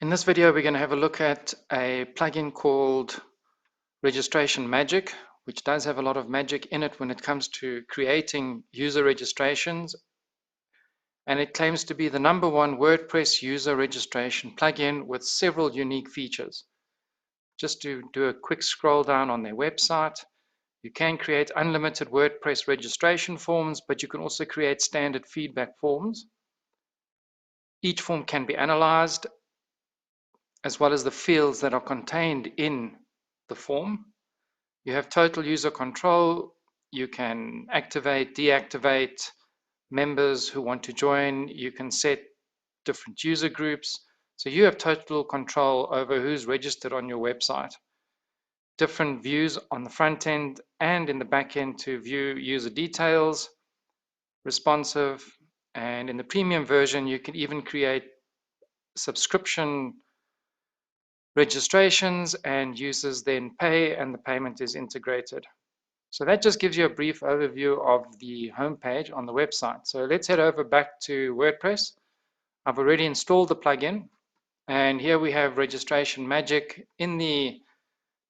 In this video, we're going to have a look at a plugin called RegistrationMagic, which does have a lot of magic in it when it comes to creating user registrations. And it claims to be the #1 WordPress user registration plugin with several unique features. Just to do a quick scroll down on their website, you can create unlimited WordPress registration forms, but you can also create standard feedback forms. Each form can be analyzed, as well as the fields that are contained in the form. You have total user control. You can activate, deactivate members who want to join. You can set different user groups. So you have total control over who's registered on your website. Different views on the front end and in the back end to view user details, responsive, and in the premium version, you can even create subscription registrations and users then pay and the payment is integrated. So that just gives you a brief overview of the homepage on the website. So let's head over back to WordPress. I've already installed the plugin, and here we have RegistrationMagic in the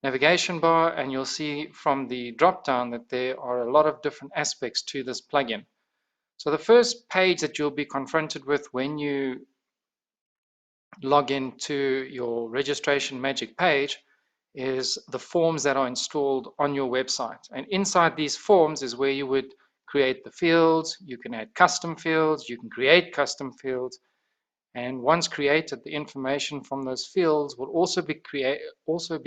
navigation bar, and you'll see from the drop down that there are a lot of different aspects to this plugin. So the first page that you'll be confronted with when you log into your RegistrationMagic page is the forms that are installed on your website. And inside these forms is where you would create the fields. You can add custom fields, you can create custom fields, and once created, the information from those fields will also be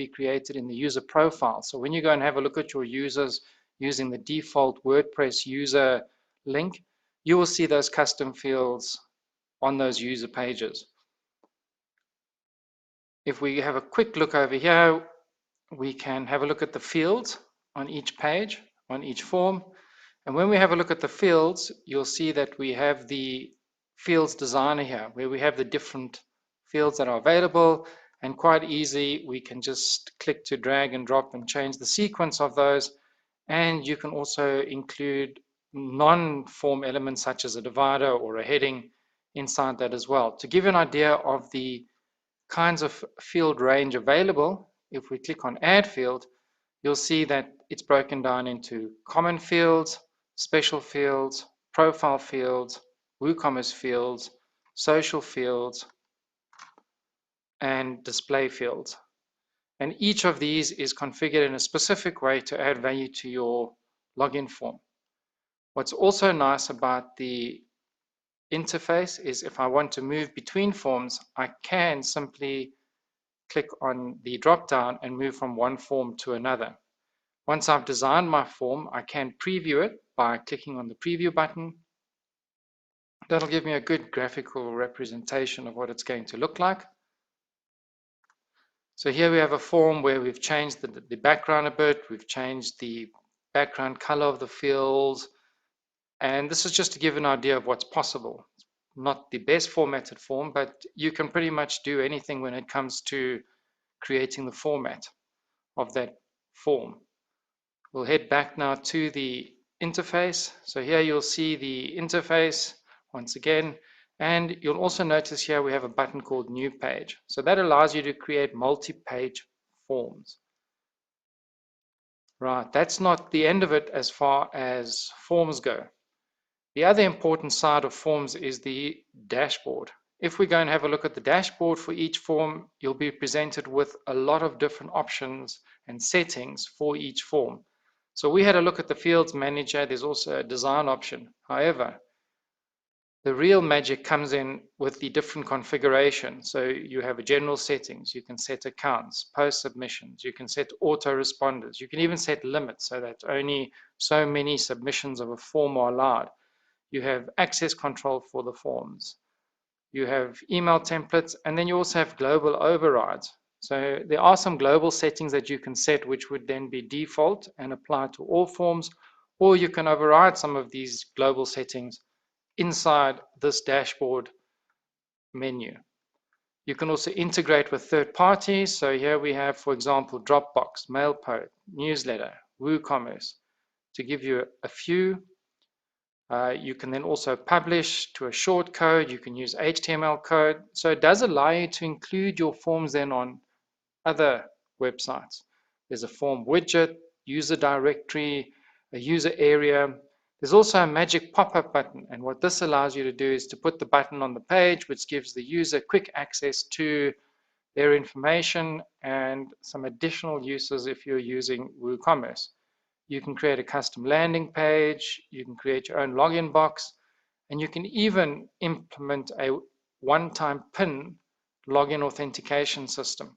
created in the user profile. So when you go and have a look at your users using the default WordPress user link, you will see those custom fields on those user pages. If we have a quick look over here, we can have a look at the fields on each page, on each form. And when we have a look at the fields, you'll see that we have the fields designer here, where we have the different fields that are available. And quite easy, we can just click to drag and drop and change the sequence of those. And you can also include non-form elements such as a divider or a heading inside that as well. To give you an idea of the kinds of field range available, if we click on add field, you'll see that it's broken down into common fields, special fields, profile fields, WooCommerce fields, social fields, and display fields. And each of these is configured in a specific way to add value to your login form. What's also nice about the interface is if I want to move between forms, I can simply click on the drop down and move from one form to another. Once I've designed my form, I can preview it by clicking on the preview button. That'll give me a good graphical representation of what it's going to look like. So here we have a form where we've changed the background a bit, we've changed the background color of the fields, and this is just to give an idea of what's possible. It's not the best formatted form, but you can pretty much do anything when it comes to creating the format of that form. We'll head back now to the interface. So here you'll see the interface once again, and you'll also notice here we have a button called New Page. So that allows you to create multi-page forms. Right, that's not the end of it as far as forms go. The other important side of forms is the dashboard. If we go and have a look at the dashboard for each form, you'll be presented with a lot of different options and settings for each form. So we had a look at the Fields Manager. There's also a design option. However, the real magic comes in with the different configuration. So you have a general settings. You can set accounts, post submissions. You can set autoresponders. You can even set limits so that only so many submissions of a form are allowed. You have access control for the forms. You have email templates, and then you also have global overrides. So there are some global settings that you can set, which would then be default and apply to all forms, or you can override some of these global settings inside this dashboard menu. You can also integrate with third parties. So here we have, for example, Dropbox, MailPoet, Newsletter, WooCommerce, to give you a few. You can then also publish to a short code. You can use HTML code. So it does allow you to include your forms then on other websites. There's a form widget, user directory, a user area. There's also a magic pop-up button. And what this allows you to do is to put the button on the page, which gives the user quick access to their information and some additional uses if you're using WooCommerce. You can create a custom landing page, you can create your own login box, and you can even implement a one-time PIN login authentication system.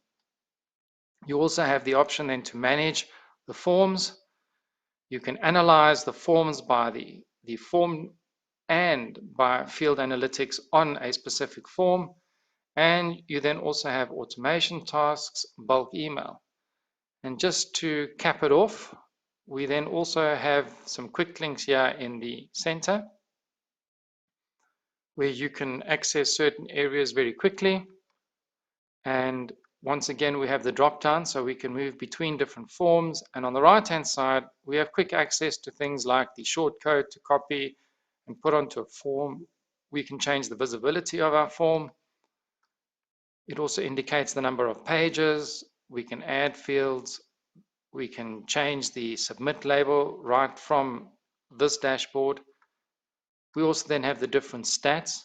You also have the option then to manage the forms. You can analyze the forms by the form and by field analytics on a specific form. And you then also have automation tasks, bulk email. And just to cap it off, we then also have some quick links here in the center where you can access certain areas very quickly. And once again, we have the drop down so we can move between different forms. And on the right hand side, we have quick access to things like the shortcode to copy and put onto a form. We can change the visibility of our form. It also indicates the number of pages. We can add fields. We can change the submit label right from this dashboard. We also then have the different stats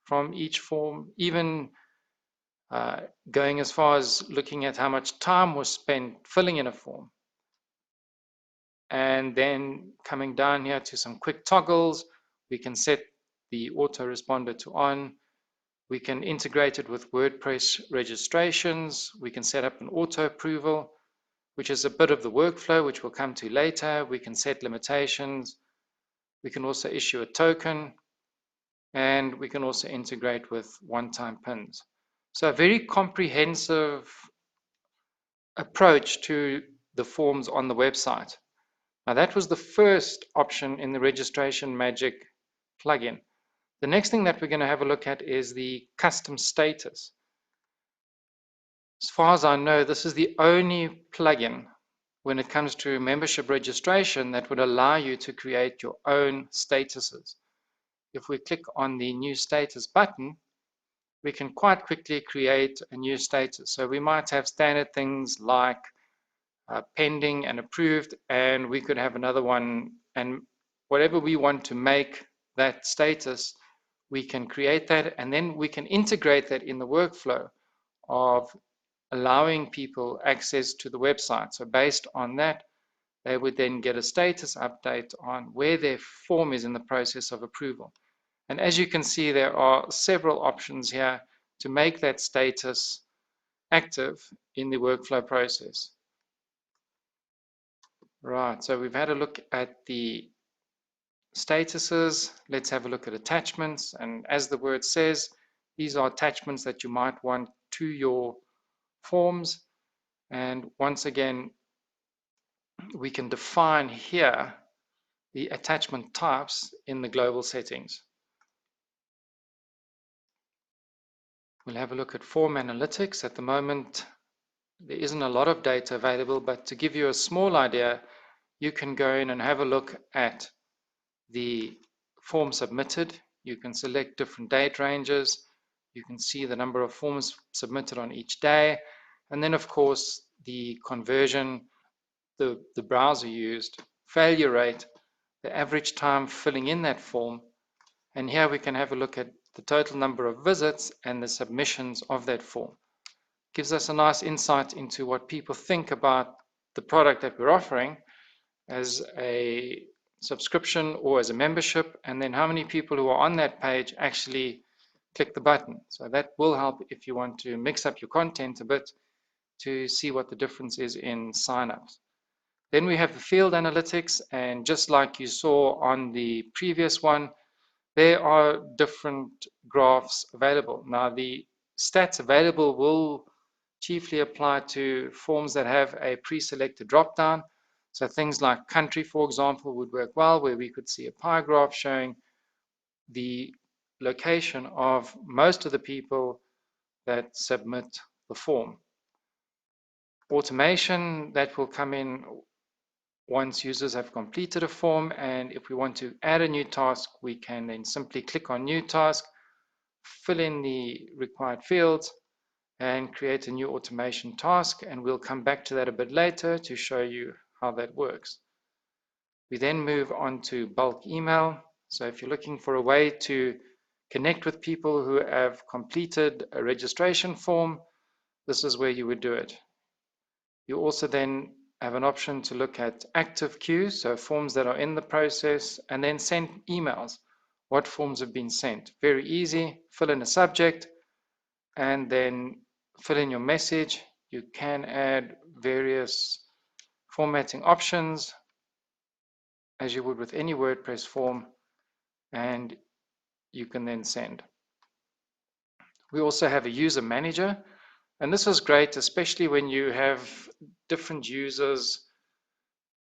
from each form, even going as far as looking at how much time was spent filling in a form. And then coming down here to some quick toggles, we can set the autoresponder to on. We can integrate it with WordPress registrations. We can set up an auto approval, which is a bit of the workflow, which we'll come to later. We can set limitations. We can also issue a token, and we can also integrate with one-time pins. So a very comprehensive approach to the forms on the website. Now that was the first option in the RegistrationMagic plugin. The next thing that we're going to have a look at is the custom status. As far as I know, this is the only plugin when it comes to membership registration that would allow you to create your own statuses. If we click on the new status button, we can quite quickly create a new status. So we might have standard things like pending and approved, and we could have another one, and whatever we want to make that status, we can create that, and then we can integrate that in the workflow of allowing people access to the website. So based on that, they would then get a status update on where their form is in the process of approval. And as you can see, there are several options here to make that status active in the workflow process. Right, so we've had a look at the statuses. Let's have a look at attachments. And as the word says, these are attachments that you might want to your forms. And once again, we can define here the attachment types in the global settings. We'll have a look at form analytics. At the moment, there isn't a lot of data available, but to give you a small idea, you can go in and have a look at the form submitted. You can select different date ranges. You can see the number of forms submitted on each day. And then, of course, the conversion, the browser used, failure rate, the average time filling in that form. And here we can have a look at the total number of visits and the submissions of that form. Gives us a nice insight into what people think about the product that we're offering as a subscription or as a membership, and then how many people who are on that page actually click the button. So that will help if you want to mix up your content a bit to see what the difference is in signups. Then we have the field analytics, and just like you saw on the previous one, there are different graphs available. Now the stats available will chiefly apply to forms that have a pre-selected drop-down. So things like country, for example, would work well, where we could see a pie graph showing the location of most of the people that submit the form. Automation, that will come in once users have completed a form, and if we want to add a new task, we can then simply click on New Task, fill in the required fields, and create a new automation task, and we'll come back to that a bit later to show you how that works. We then move on to bulk email. So if you're looking for a way to connect with people who have completed a registration form, this is where you would do it. You also then have an option to look at active queues, so forms that are in the process, and then send emails. What forms have been sent? Very easy. Fill in a subject and then fill in your message. You can add various formatting options as you would with any WordPress form, and you can then send. We also have a user manager, and this is great, especially when you have different users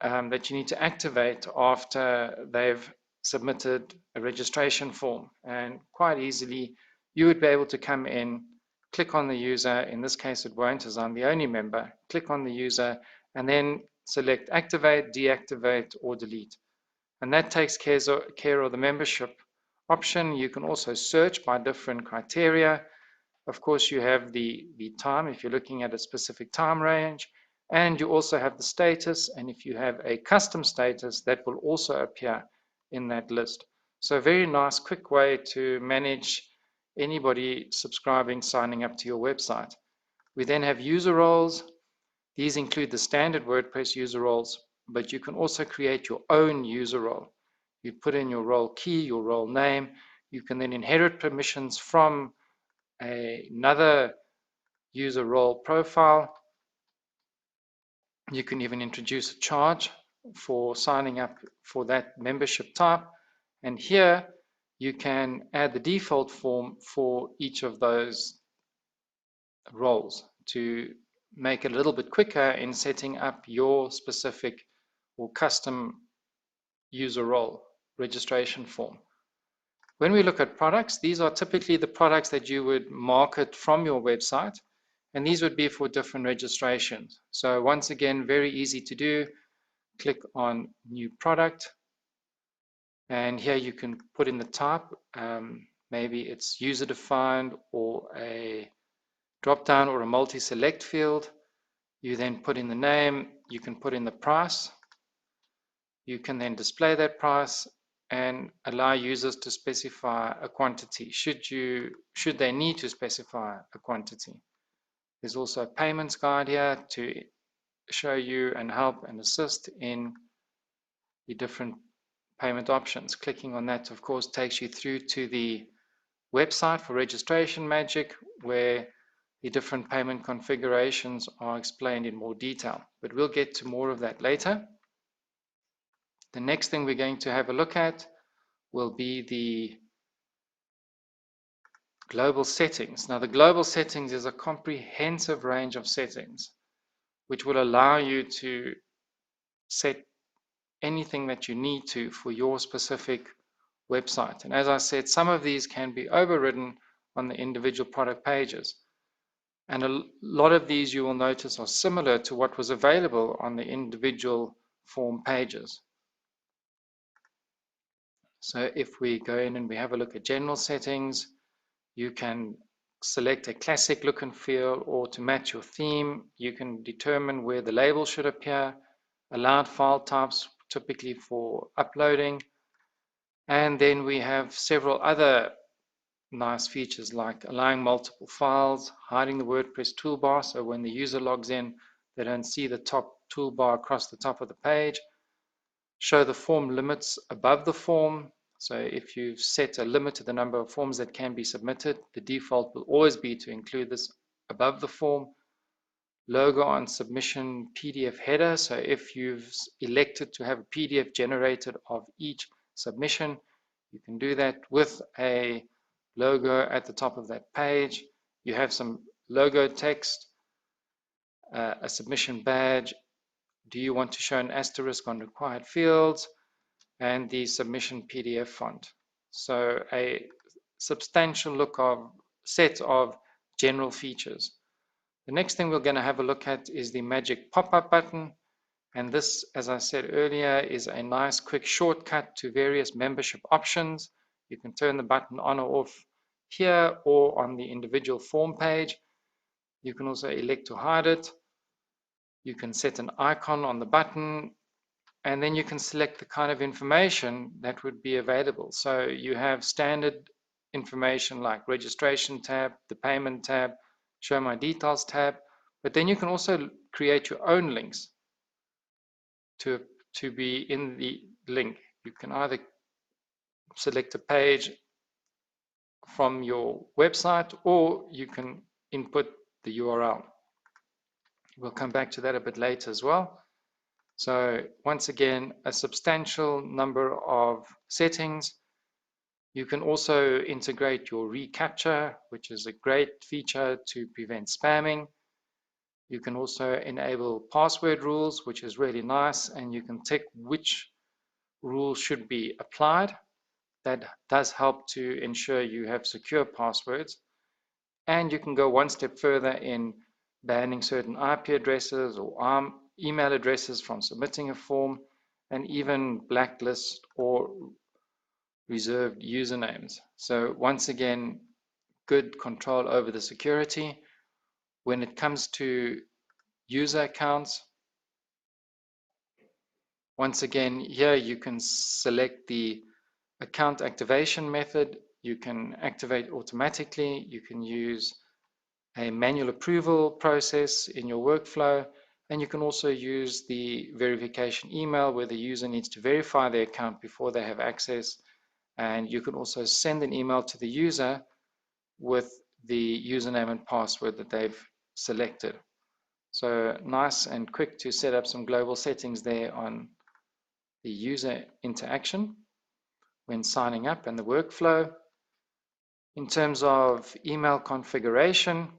that you need to activate after they've submitted a registration form. And quite easily, you would be able to come in, click on the user. In this case, it won't, as I'm the only member. Click on the user and then select activate, deactivate, or delete. And that takes care of the membership option. You can also search by different criteria. Of course, you have the time if you're looking at a specific time range, and you also have the status, and if you have a custom status, that will also appear in that list. So a very nice, quick way to manage anybody subscribing, signing up to your website. We then have user roles. These include the standard WordPress user roles, but you can also create your own user role. You put in your role key, your role name. You can then inherit permissions from another user role profile. You can even introduce a charge for signing up for that membership type. And here you can add the default form for each of those roles to make it a little bit quicker in setting up your specific or custom user role registration form. When we look at products, these are typically the products that you would market from your website, and these would be for different registrations. So once again, very easy to do. Click on New Product, and here you can put in the type. Maybe it's user-defined or a drop-down or a multi-select field. You then put in the name. You can put in the price. You can then display that price and allow users to specify a quantity should they need to specify a quantity. There's also a payments guide here to show you and help and assist in the different payment options. Clicking on that, of course, takes you through to the website for RegistrationMagic, where the different payment configurations are explained in more detail. But we'll get to more of that later. The next thing we're going to have a look at will be the global settings. Now, the global settings is a comprehensive range of settings which will allow you to set anything that you need to for your specific website. And as I said, some of these can be overridden on the individual product pages. And a lot of these you will notice are similar to what was available on the individual form pages. So if we go in and we have a look at general settings, you can select a classic look and feel, or to match your theme, you can determine where the label should appear, allowed file types, typically for uploading. And then we have several other nice features like allowing multiple files, hiding the WordPress toolbar, so when the user logs in, they don't see the top toolbar across the top of the page. Show the form limits above the form. So if you've set a limit to the number of forms that can be submitted, the default will always be to include this above the form. Logo on submission PDF header. So if you've elected to have a PDF generated of each submission, you can do that with a logo at the top of that page. You have some logo text, a submission badge. Do you want to show an asterisk on required fields? And the submission PDF font. So a substantial set of general features. The next thing we're going to have a look at is the magic pop-up button. And this, as I said earlier, is a nice quick shortcut to various membership options. You can turn the button on or off here or on the individual form page. You can also elect to hide it. You can set an icon on the button, and then you can select the kind of information that would be available. So you have standard information like registration tab, the payment tab, show my details tab, but then you can also create your own links to be in the link. You can either select a page from your website or you can input the URL. We'll come back to that a bit later as well. So once again, a substantial number of settings. You can also integrate your reCAPTCHA, which is a great feature to prevent spamming. You can also enable password rules, which is really nice, and you can tick which rule should be applied. That does help to ensure you have secure passwords. And you can go one step further in banning certain IP addresses or email addresses from submitting a form, and even blacklist or reserved usernames. So once again, good control over the security. When it comes to user accounts, once again, here you can select the account activation method. You can activate automatically. You can use a manual approval process in your workflow, and you can also use the verification email where the user needs to verify their account before they have access. And you can also send an email to the user with the username and password that they've selected. So nice and quick to set up some global settings there on the user interaction when signing up and the workflow. In terms of email configuration,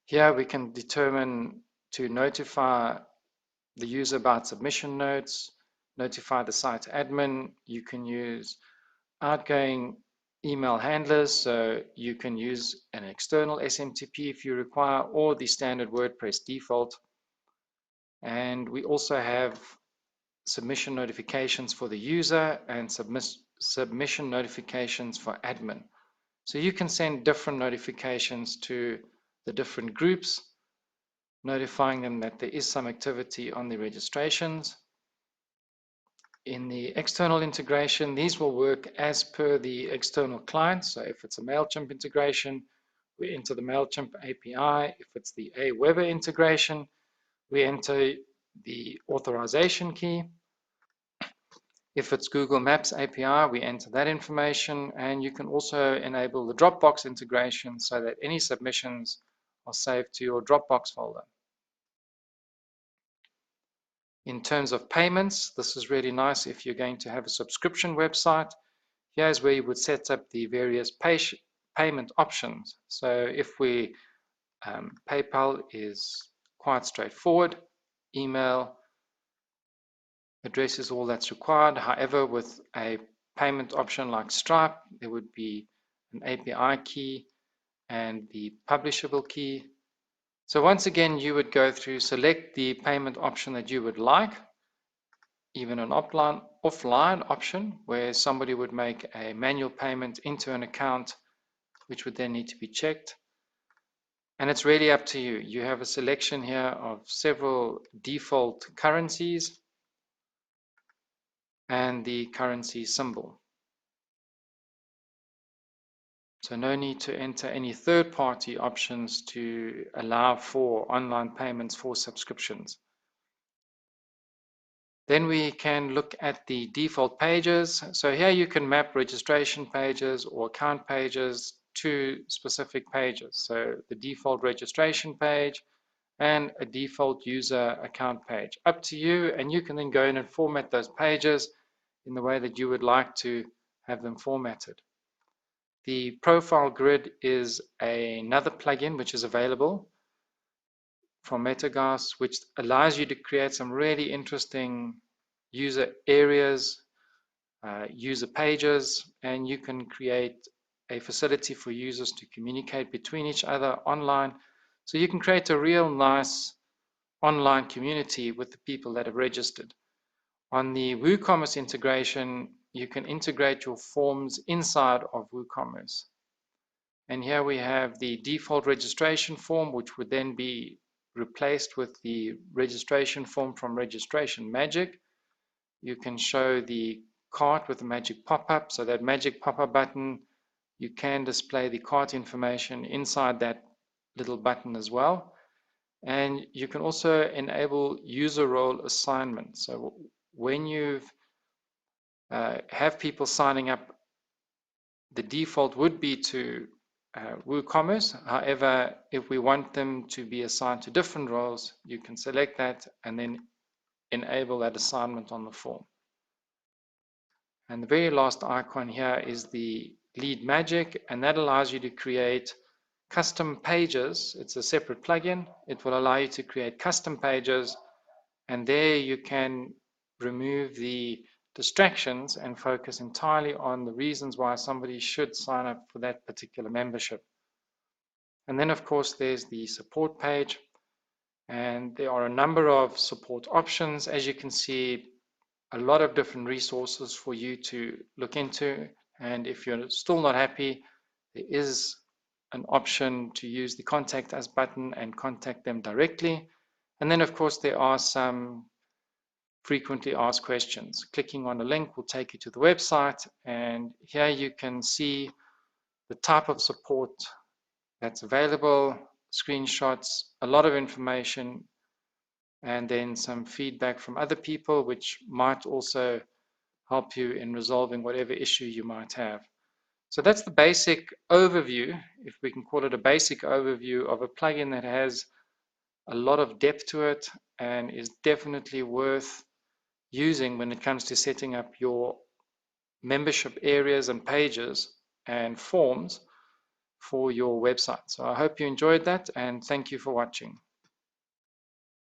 here we can determine to notify the user about submission notes, notify the site admin. You can use outgoing email handlers, so you can use an external SMTP if you require, or the standard WordPress default. And we also have submission notifications for the user and submission notifications for admin. So you can send different notifications to the different groups, notifying them that there is some activity on the registrations. In the external integration, these will work as per the external client. So if it's a MailChimp integration, we enter the MailChimp API. If it's the Aweber integration, we enter the authorization key. If it's Google Maps API, we enter that information, and you can also enable the Dropbox integration so that any submissions are saved to your Dropbox folder. In terms of payments, this is really nice if you're going to have a subscription website. Here's where you would set up the various payment options. So if we, PayPal is quite straightforward, email, address is all that's required. However, with a payment option like Stripe, there would be an API key and the publishable key. So once again, you would go through, select the payment option that you would like, even an offline option where somebody would make a manual payment into an account, which would then need to be checked. And it's really up to you. You have a selection here of several default currencies and the currency symbol. So no need to enter any third-party options to allow for online payments for subscriptions. Then we can look at the default pages. So here you can map registration pages or account pages to specific pages. So the default registration page and a default user account page. Up to you, and you can then go in and format those pages in the way that you would like to have them formatted. The profile grid is another plugin which is available from MetaGas, which allows you to create some really interesting user areas, user pages, and you can create a facility for users to communicate between each other online. So you can create a real nice online community with the people that have registered. On the WooCommerce integration, you can integrate your forms inside of WooCommerce. And here we have the default registration form, which would then be replaced with the registration form from RegistrationMagic. You can show the cart with the magic pop-up. So that magic pop-up button, you can display the cart information inside that little button as well. And you can also enable user role assignment. So when you have people signing up, the default would be to WooCommerce. However, if we want them to be assigned to different roles, you can select that and then enable that assignment on the form. And the very last icon here is the lead magic, and that allows you to create custom pages. It's a separate plugin. It will allow you to create custom pages, and there you can remove the distractions and focus entirely on the reasons why somebody should sign up for that particular membership. And then of course there's the support page, and there are a number of support options. As you can see, a lot of different resources for you to look into, and if you're still not happy, there is an option to use the contact us button and contact them directly. And then of course there are some frequently asked questions. Clicking on a link will take you to the website, and here you can see the type of support that's available, screenshots, a lot of information, and then some feedback from other people, which might also help you in resolving whatever issue you might have. So that's the basic overview, if we can call it a basic overview of a plugin that has a lot of depth to it and is definitely worth using when it comes to setting up your membership areas and pages and forms for your website. So I hope you enjoyed that, and thank you for watching.